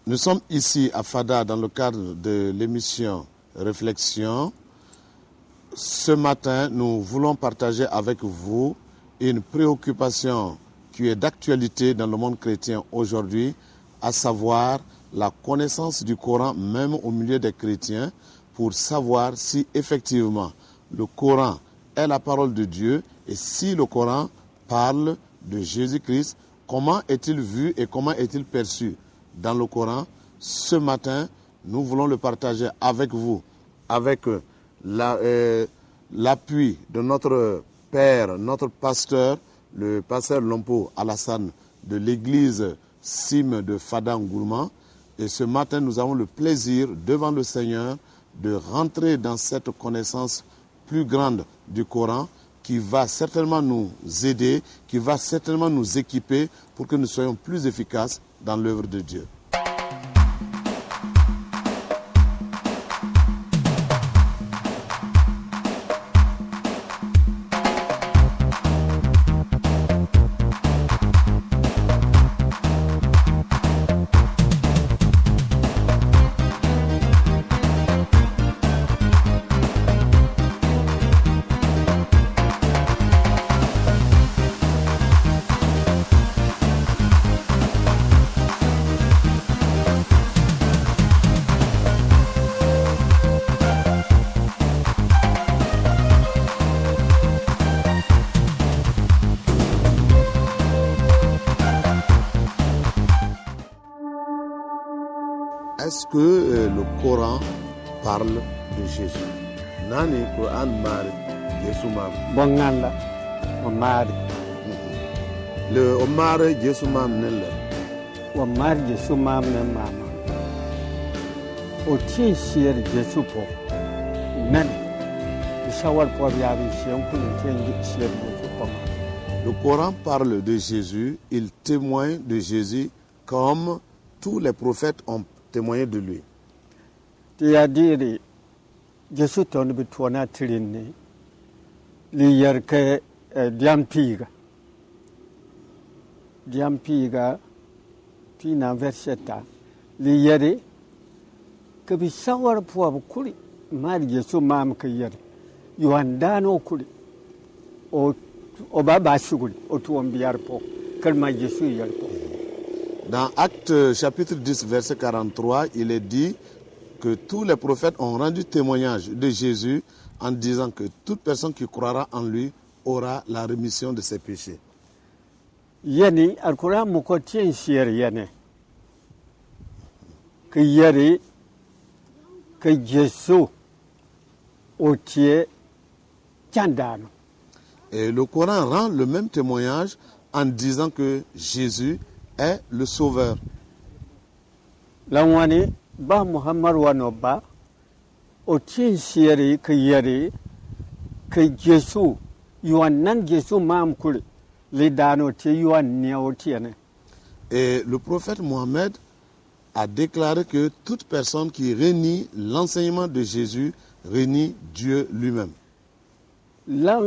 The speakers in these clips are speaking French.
Nous sommes ici à Fada dans le cadre de l'émission Réflexion. Ce matin, nous voulons partager avec vous une préoccupation qui est d'actualité dans le monde chrétien aujourd'hui, à savoir la connaissance du Coran même au milieu des chrétiens pour savoir si effectivement le Coran est la parole de Dieu et si le Coran parle de Jésus-Christ, comment est-il vu et comment est-il perçu dans le Coran. Ce matin, nous voulons le partager avec vous, avec l'appui de notre père, notre pasteur, le pasteur Lompo Alassane de l'église Sim de Fada Ngourma. Et ce matin, nous avons le plaisir, devant le Seigneur, de rentrer dans cette connaissance plus grande du Coran qui va certainement nous aider, qui va certainement nous équiper pour que nous soyons plus efficaces dans l'œuvre de Dieu. Est-ce que le Coran parle de Jésus? Nani Quran mari Jésus mam. Bonganda Omar. Le Omar Jésus mam nella. Omar Jésus mam ne mama. O ti sier Jésus po. Men. Ishawar po biabi sier ko ne sier Jésus po. Le Coran parle de Jésus, il témoigne de Jésus comme tous les prophètes ont témoigné de lui. Tiadiri Jésus ton bitwana trini li yerke diampiga pina verseta li yeri ke bi sawar po kuli mar Jésus mam ke yeri yuandano kuli o baba suguli o tuombiar po kalma Jésus yer po. Dans Actes chapitre 10, verset 43, il est dit que tous les prophètes ont rendu témoignage de Jésus en disant que toute personne qui croira en lui aura la rémission de ses péchés. Yani al-Quran mukotien sier yani que yeri que Jésus otie chandano. Et le Coran rend le même témoignage en disant que Jésus est le sauveur. Lawani ba Muhammad wanoba otin sieri que yeri que Jésus yuanan Jésus mam kuli le dano te yuan neotiene. Et le prophète Mohammed a déclaré que toute personne qui renie l'enseignement de Jésus renie Dieu lui-même. La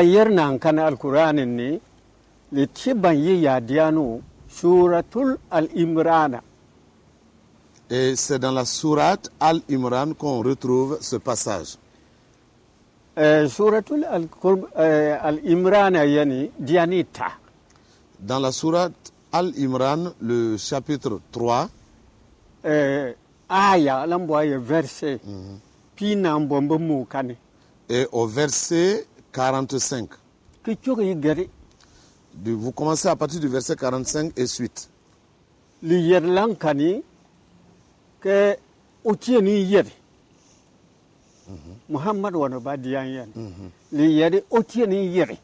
yerna kana al-Quran ni le tiban ya diano Suratul Al-Imran. Et c'est dans la sourate Al-Imran qu'on retrouve ce passage. Suratul Al-Imran yani dianita. Dans la sourate Al-Imran, le chapitre 3, aya lamboye verset pina mbombo mukane. Et au verset 45. Vous commencez à partir du verset 45 et suite. Li yer lankani ke otieni yer. Muhammad wana badiyan yan. Li yer otieni yer.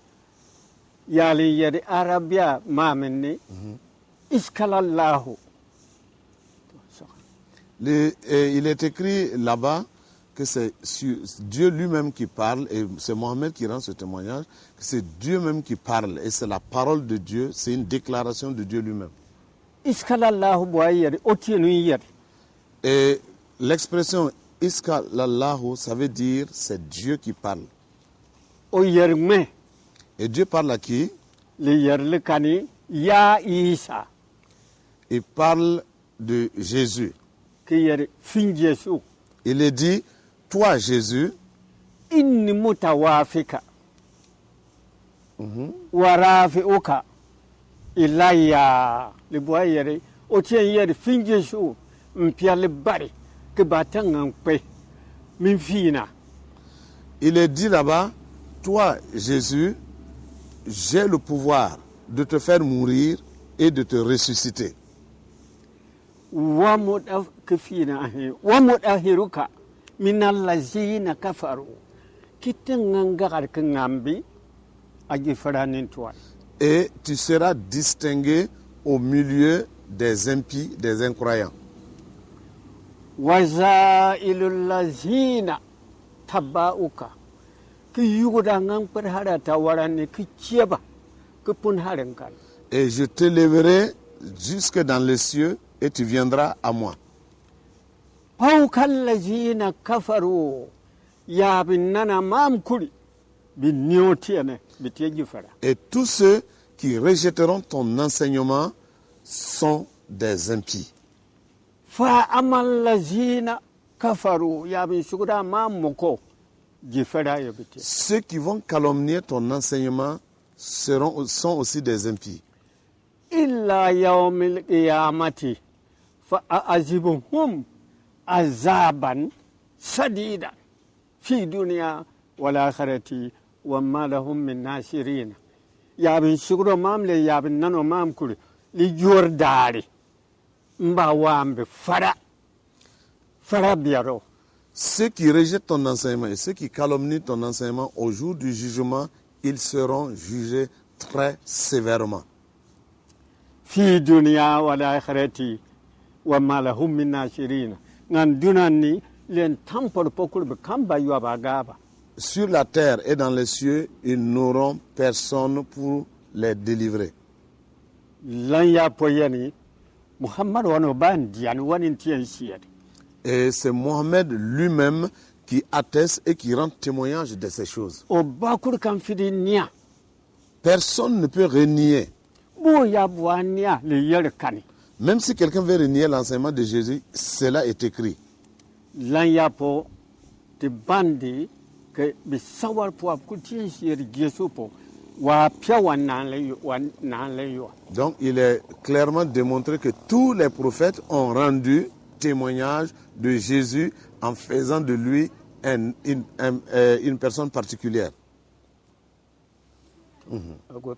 Ya li yer Arabia mamenni iskalallahu. Il est écrit là-bas que c'est Dieu lui-même qui parle, et c'est Mohammed qui rend ce témoignage, que c'est Dieu même qui parle, et c'est la parole de Dieu, c'est une déclaration de Dieu lui-même. Et l'expression Iskalallahu, ça veut dire c'est Dieu qui parle. Et Dieu parle à qui? Il parle de Jésus. ki yeri fin Yesu Il est dit, toi Jésus, inni mutawafika wa rafi'uka ilayya libwa yeri o tien yeri fin Yesu mpiale bari ke batangan pe min fina. il est dit là-bas, toi Jésus, j'ai le pouvoir de te faire mourir et de te ressusciter. wa mudahiruka min allazina kafaru kitangan gagar kangambi aji faranin tuwa. Et tu seras distingué au milieu des impies, des incroyants. Wazailul lazina tabauka ki yugudangan perharata warani ki chieba ki punharenkan. Et je te lèverai jusque dans les cieux et tu viendras à moi. Paukal lazina kafaru ya binana mamkuri biniotiene bitieji fara. Et tous ceux qui rejetteront ton enseignement sont des impies. Fa amal lazina kafaru ya bin shugura mamoko jifara yobiti. Ceux qui vont calomnier ton enseignement sont aussi des impies. Illa yawmil qiyamati fa azibuhum azaban sadida fi dunya wal akhirati wa ma lahum min nasirin. Ya bin shuguro mamle ya bin nano mamkuri li jordari mba wambe fara biaro. Ceux qui rejettent ton enseignement et ceux qui calomnient ton enseignement, au jour du jugement, ils seront jugés très sévèrement. Fi dunya wal akhirati wa ma lahum min nasirin. Ngan dunani len tampor pokul be kamba yuaba gaba. Sur la terre et dans les cieux, ils n'auront personne pour les délivrer. Lan ya poyani Muhammad wano bandi an wanin tien siad. Et c'est Mohammed lui-même qui atteste et qui rend témoignage de ces choses. O bakur kan fidi nia Personne ne peut renier. bo ya boania le yer kani. Même si quelqu'un veut renier l'enseignement de Jésus, cela est écrit. Lan ya po te bandi ke bi sawar po ku tien siad Yesu po wa pia wanan le yo. Donc il est clairement démontré que tous les prophètes ont rendu témoignage de Jésus en faisant de lui une personne particulière. Ago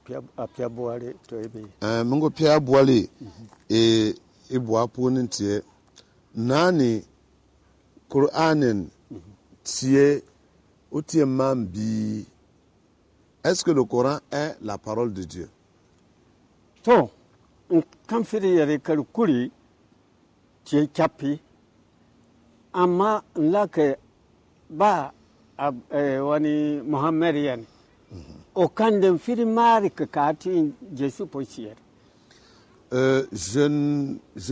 pia boare to ebe. Mungo Pierre Boile et Bois pour Nintie, Nani, Koranen, Tie, Outie Mambi. Est-ce que le Coran est la parole de Dieu? To kan fidi yare kalkuri tie chapi amma lake ba wani Muhammadian o kandem fidi mari kati Jesu pochier. Je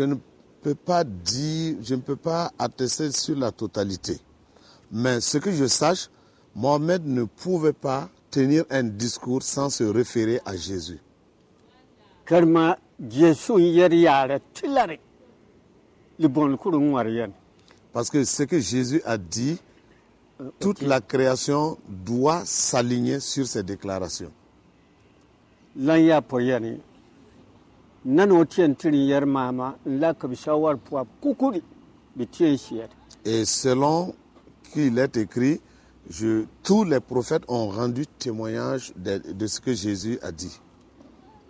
ne peux pas dire, je ne peux pas attester sur la totalité. Mais ce que je sache, Mohammed ne pouvait pas tenir un discours sans se référer à Jésus. Karma Jesu yari yare tilare libon kurun wariyan. Parce que ce que Jésus a dit, toute la création doit s'aligner sur ses déclarations. Lan ya poyani nano tien tiri yar mama la kabishawar puap kukuri bitien sier. Et selon qu'il est écrit, tous les prophètes ont rendu témoignage de ce que Jésus a dit.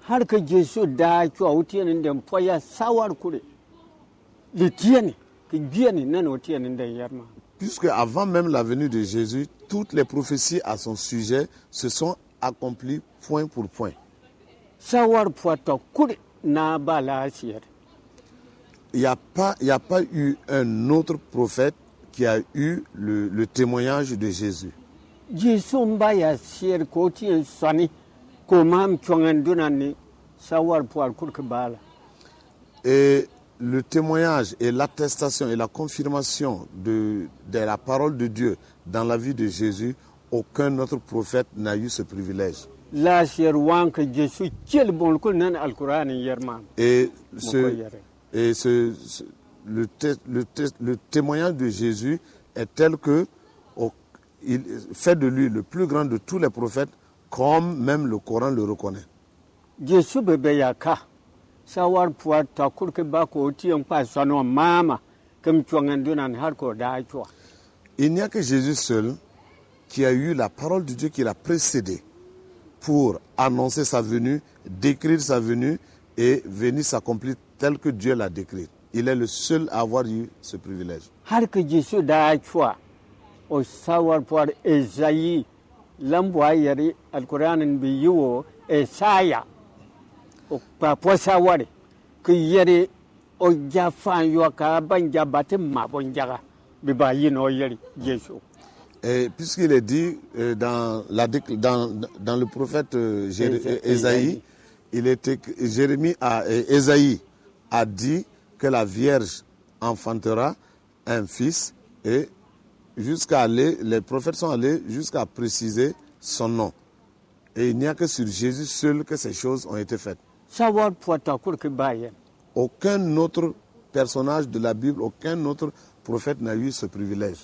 Har ka Jesu da kwa utien ndem poya sawar kure litieni ki gieni nano tien ndem yarma. Puisque avant même la venue de Jésus, toutes les prophéties à son sujet se sont accomplies point pour point. Sawar puato kure na bala sier. Il n'y a pas eu un autre prophète qui a eu le témoignage de Jésus. Jesu mbaya sier ko tien sani ko mam chongan dunani sawar puar kurke bala. Et le témoignage et l'attestation et la confirmation de la parole de Dieu dans la vie de Jésus, aucun autre prophète n'a eu ce privilège. La sier wank Jesu kiel bon kul nan alquran yerman. Et Et le témoignage de Jésus est tel que il fait de lui le plus grand de tous les prophètes, comme même le Coran le reconnaît. Jésus bébé yaka sawar puwa ta kurke ba ko tiyan pa sano mama comme tuangandunan harko da chwa. Il n'y a que Jésus seul qui a eu la parole de Dieu qui l'a précédé pour annoncer sa venue, décrire sa venue et venir s'accomplir tel que Dieu l'a décrit. Il est le seul à avoir eu ce privilège. Harke Jésus da chwa o sawar puwa Esaïe lambwa yari alquranin biyo Esaya o papa sawari que yeri o jafan yoka banja batim ma bonjaga bibayi no yeri Jésus. Et puisqu'il est dit dans le prophète Ésaïe, Ésaïe a dit que la Vierge enfantera un fils et les prophètes sont allés jusqu'à préciser son nom. Et il n'y a que sur Jésus seul que ces choses ont été faites. Aucun autre personnage de la Bible, aucun autre prophète n'a eu ce privilège.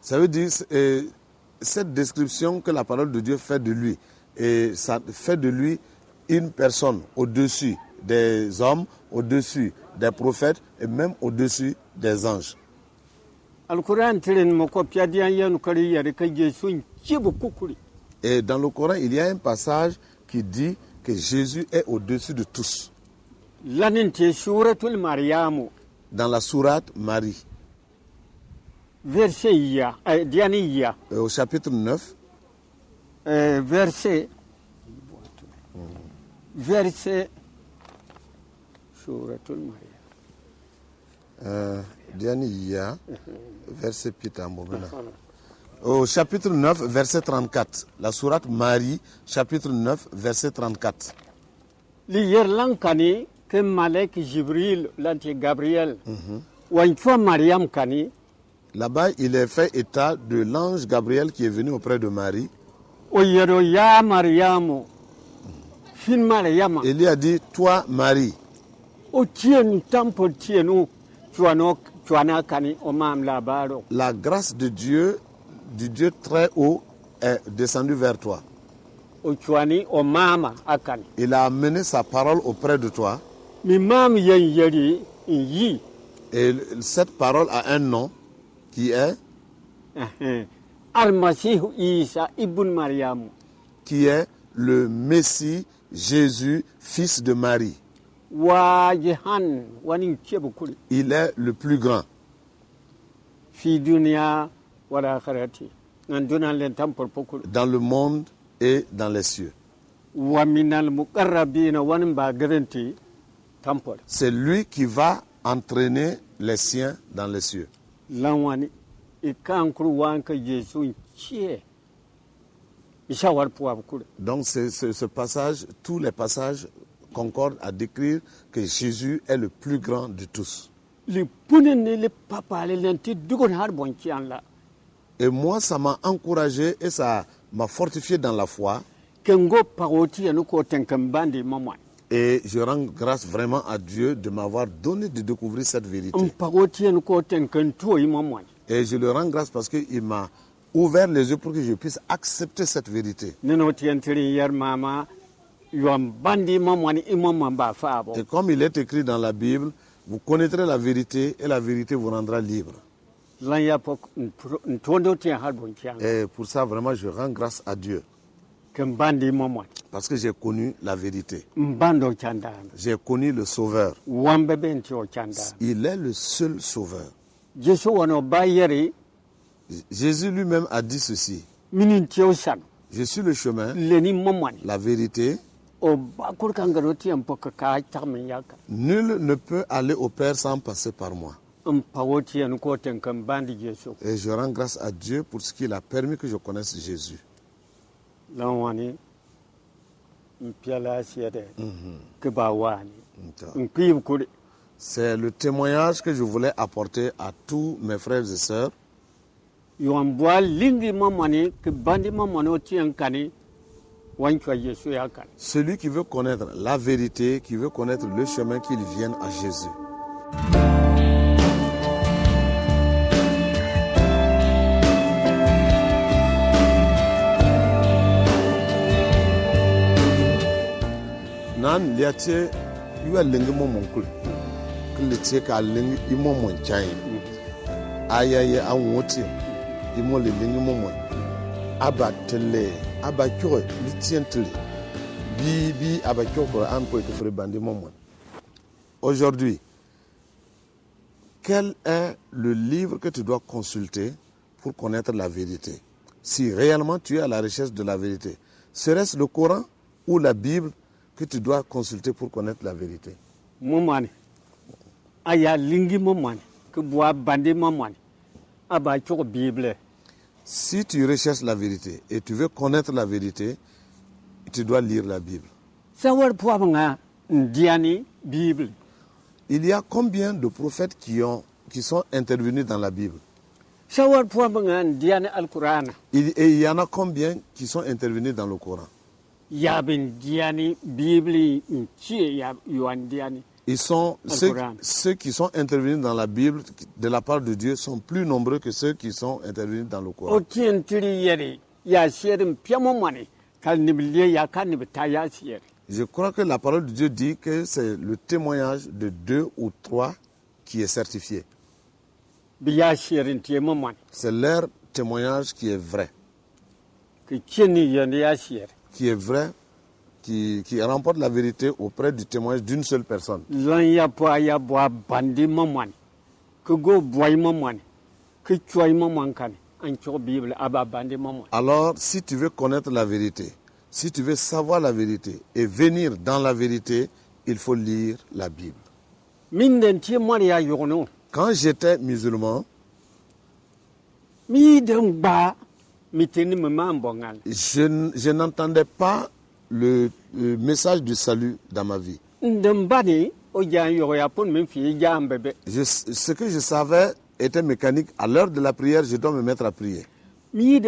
Ça veut dire cette description que la parole de Dieu fait de lui, et ça fait de lui une personne au-dessus des hommes, au-dessus des prophètes et même au-dessus des anges. Et dans le Coran, il y a un passage qui dit que Jésus est au-dessus de tous. Dans la sourate Marie, au chapitre 9, verset au chapitre 9, verset 34. La sourate Marie, chapitre 9, verset 34. Que Malek Jibril, l'anti-Gabriel, Mariam Kani. Là-bas, il est fait état de l'ange Gabriel qui est venu auprès de Marie. Il lui a dit, toi, Marie, la grâce de Dieu, du Dieu très haut, est descendue vers toi. Il a amené sa parole auprès de toi. Et cette parole a un nom qui est le Messie Jésus, fils de Marie. Il est le plus grand. Dans le monde et dans les cieux. C'est lui qui va entraîner les siens dans les cieux. Donc ce passage, tous les passages concordent à décrire que Jésus est le plus grand de tous. Et moi, ça m'a encouragé et ça m'a fortifié dans la foi. Et je rends grâce vraiment à Dieu de m'avoir donné de découvrir cette vérité. Et je le rends grâce parce qu'il m'a ouvert les yeux pour que je puisse accepter cette vérité. Et comme il est écrit dans la Bible, vous connaîtrez la vérité et la vérité vous rendra libre. Et pour ça, vraiment, je rends grâce à Dieu. Parce que j'ai connu la vérité. J'ai connu le Sauveur. Il est le seul Sauveur. Jésus lui-même a dit ceci. Je suis le chemin, la vérité. Nul ne peut aller au Père sans passer par moi. Et je rends grâce à Dieu pour ce qu'il a permis que je connaisse Jésus. C'est le témoignage que je voulais apporter à tous mes frères et sœurs. wanchwa Yesu yakan. Celui qui veut connaître la vérité, qui veut connaître le chemin, qu'il vienne à Jésus. Nan liatie yu alengi momon kul kle tie ka alengi imomon chai ayaye anwoti imo le lengi momon abatele abakyo litientele bi abakyo ko an ko ke bandi momon. Aujourd'hui, quel est le livre que tu dois consulter pour connaître la vérité? Si réellement tu es à la recherche de la vérité, serait-ce le Coran ou la Bible que tu dois consulter pour connaître la vérité? Momane aya lingi momane que bois bandi momane aba choko Bible. Si tu recherches la vérité et tu veux connaître la vérité, tu dois lire la Bible. Sawar puabanga ndiani Bible. Il y a combien de prophètes qui sont intervenus dans la Bible? Sawar puabanga ndiani Al-Qur'an. Et il y en a combien qui sont intervenus dans le Coran? Yabin diani Bible nchi ya yuandiani. Ils sont ceux qui sont intervenus dans la Bible de la part de Dieu sont plus nombreux que ceux qui sont intervenus dans le Coran. Je crois que la parole de Dieu dit que c'est le témoignage de 2 ou 3 qui est certifié. C'est leur témoignage qui est vrai. Qui est vrai, qui remporte la vérité auprès du témoignage d'une seule personne. Alors, si tu veux connaître la vérité, si tu veux savoir la vérité et venir dans la vérité, il faut lire la Bible. Quand j'étais musulman, je n'entendais pas le message du salut dans ma vie. Ce que je savais était mécanique. À l'heure de la prière, je dois me mettre à prier. Et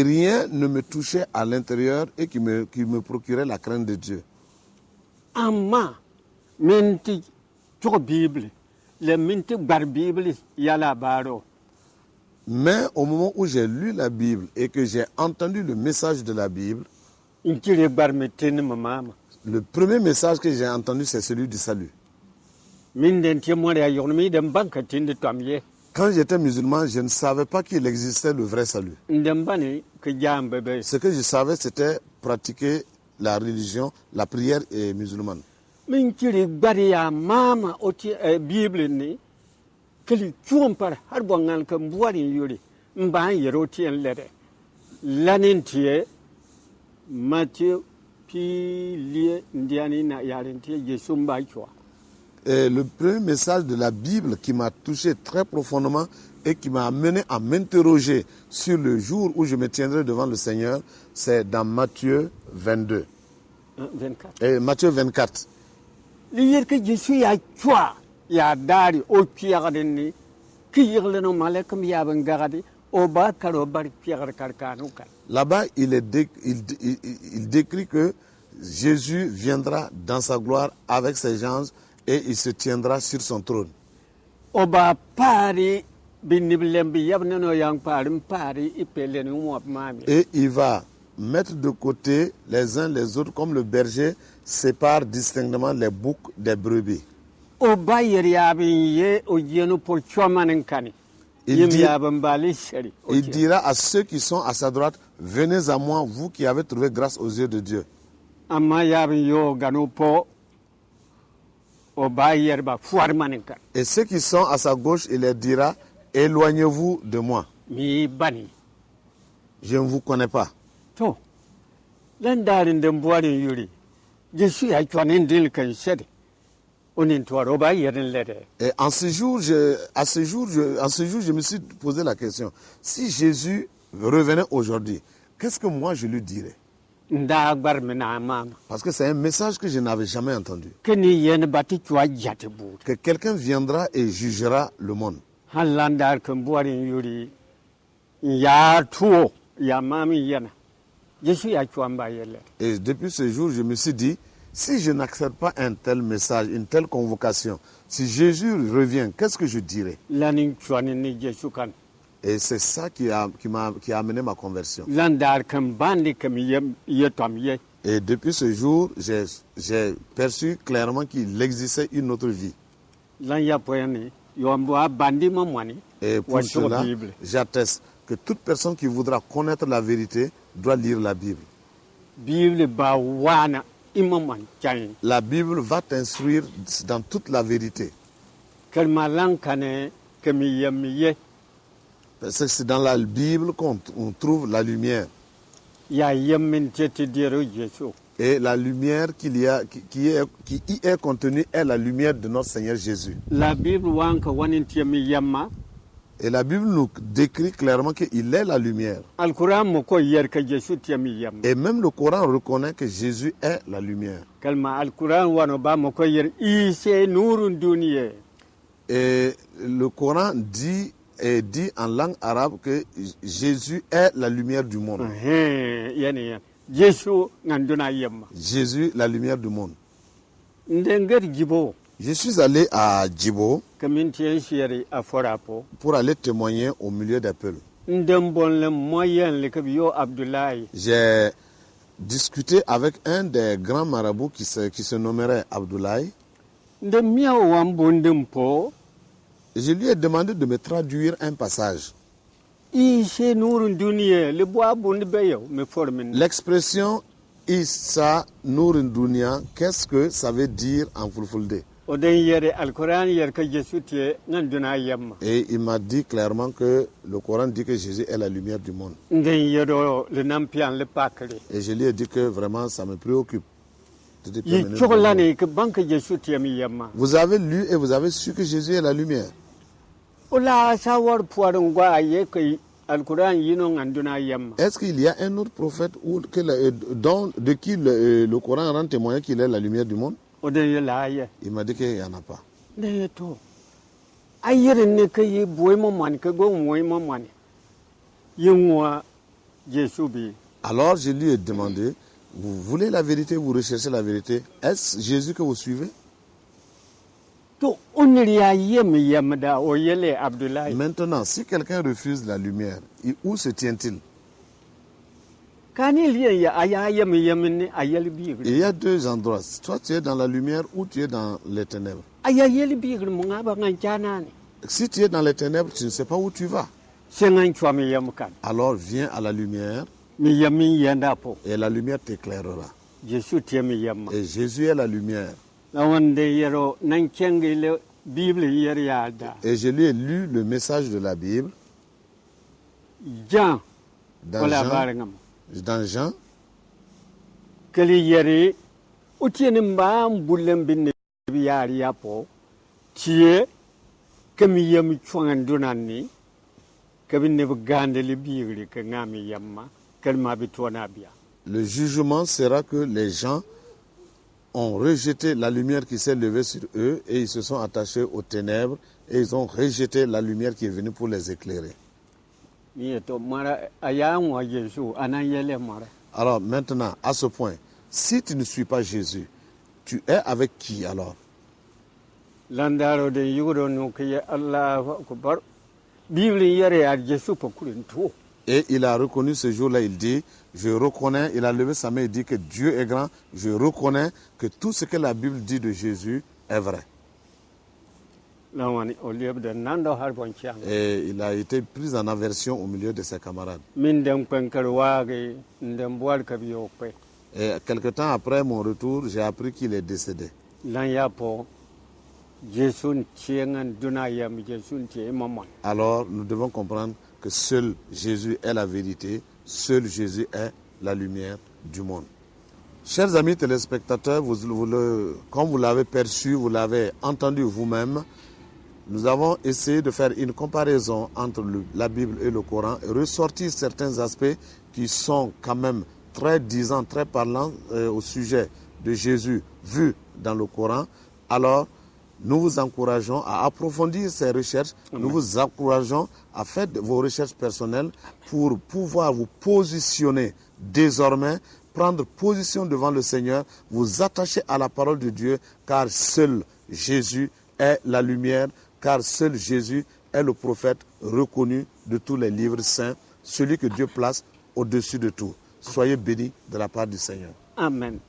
rien ne me touchait à l'intérieur et qui me procurait la crainte de Dieu. Mais au moment où j'ai lu la Bible et que j'ai entendu le message de la Bible, le premier message que j'ai entendu, c'est celui du salut. Quand j'étais musulman, je ne savais pas qu'il existait le vrai salut. Ce que je savais, c'était pratiquer la religion, la prière musulmane. Et le premier message de la Bible qui m'a touché très profondément et qui m'a amené à m'interroger sur le jour où je me tiendrai devant le Seigneur, c'est dans Matthieu 22. 24. Et Matthieu 24. Là-bas, il décrit que Jésus viendra dans sa gloire avec ses anges et il se tiendra sur son trône. Et il va mettre de côté les uns les autres comme le berger sépare distinctement les boucs des brebis. Il dira à ceux qui sont à sa droite, venez à moi, vous qui avez trouvé grâce aux yeux de Dieu. Et ceux qui sont à sa gauche, il leur dira, éloignez-vous de moi. Je ne vous connais pas. Et en ce jour, je me suis posé la question, si Jésus revenait aujourd'hui, qu'est-ce que moi je lui dirais? Parce que c'est un message que je n'avais jamais entendu. Que quelqu'un viendra et jugera le monde. ya tuo ya mami yana Jésus ya chwamba yele. Et depuis ce jour, je me suis dit, si je n'accepte pas un tel message, une telle convocation, si Jésus revient, qu'est-ce que je dirais? Lanin chwani ni Jésus kan. Et c'est ça qui a amené ma conversion. Landar kan bandi kam yetom ye. Et depuis ce jour, j'ai perçu clairement qu'il existait une autre vie. Lan ya poyani yombo bandi mamwani. Et pour cela, j'atteste que toute personne qui voudra connaître la vérité doit lire la Bible. La Bible va t'instruire dans toute la vérité. Parce que c'est dans la Bible qu'on trouve la lumière. Et la lumière qui y est contenue est la lumière de notre Seigneur Jésus. Et la Bible nous décrit clairement qu'il est la lumière. Et même le Coran reconnaît que Jésus est la lumière. Et le Coran dit en langue arabe que Jésus est la lumière du monde. Jésus, la lumière du monde. Je suis allé à Djibo pour aller témoigner au milieu des peuples. J'ai discuté avec un des grands marabouts qui se nommerait Abdoulaye. Je lui ai demandé de me traduire un passage. L'expression Issa Nourun Dunia, qu'est-ce que ça veut dire en Fulfulde? Et il m'a dit clairement que le Coran dit que Jésus est la lumière du monde. Et je lui ai dit que vraiment ça me préoccupe. Vous avez lu et vous avez su que Jésus est la lumière. Est-ce qu'il y a un autre prophète de qui le Coran rend témoin qu'il est la lumière du monde? Il m'a dit qu'il n'y en a pas. Alors je lui ai demandé, vous voulez la vérité, vous recherchez la vérité, est-ce Jésus que vous suivez? Maintenant, si quelqu'un refuse la lumière, où se tient-il? Il y a deux endroits. Soit tu es dans la lumière ou tu es dans les ténèbres. Si tu es dans les ténèbres, tu ne sais pas où tu vas. Alors viens à la lumière et la lumière t'éclairera. Et Jésus est la lumière. Et je lui ai lu le message de la Bible dans Jean. Le jugement sera que les gens ont rejeté la lumière qui s'est levée sur eux et ils se sont attachés aux ténèbres et ils ont rejeté la lumière qui est venue pour les éclairer. Alors maintenant, à ce point, si tu ne suis pas Jésus, tu es avec qui alors? Et il a reconnu ce jour-là, il dit, je reconnais, il a levé sa main et dit que Dieu est grand, je reconnais que tout ce que la Bible dit de Jésus est vrai. Et il a été pris en aversion au milieu de ses camarades. Et quelque temps après mon retour, j'ai appris qu'il est décédé. Alors nous devons comprendre que seul Jésus est la vérité, seul Jésus est la lumière du monde. Chers amis téléspectateurs, comme vous l'avez perçu, vous l'avez entendu vous-même, nous avons essayé de faire une comparaison entre la Bible et le Coran et ressortir certains aspects qui sont quand même très disants, très parlants au sujet de Jésus vu dans le Coran. Alors, nous vous encourageons à approfondir ces recherches. Amen. Nous vous encourageons à faire vos recherches personnelles pour pouvoir vous positionner désormais, prendre position devant le Seigneur, vous attacher à la parole de Dieu, car seul Jésus est la lumière, car seul Jésus est le prophète reconnu de tous les livres saints, celui que Dieu place au-dessus de tout. Soyez bénis de la part du Seigneur. Amen.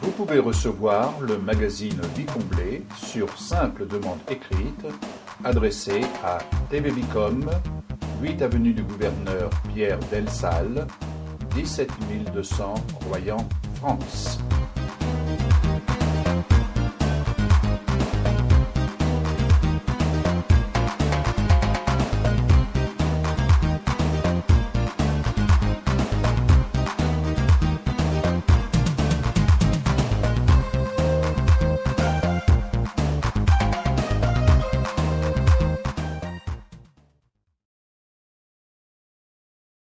Vous pouvez recevoir le magazine Vie comblée sur simple demande écrite, adressée à TV Bicom, 8 avenue du Gouverneur Pierre Delsalle, 17 200 Royan, France.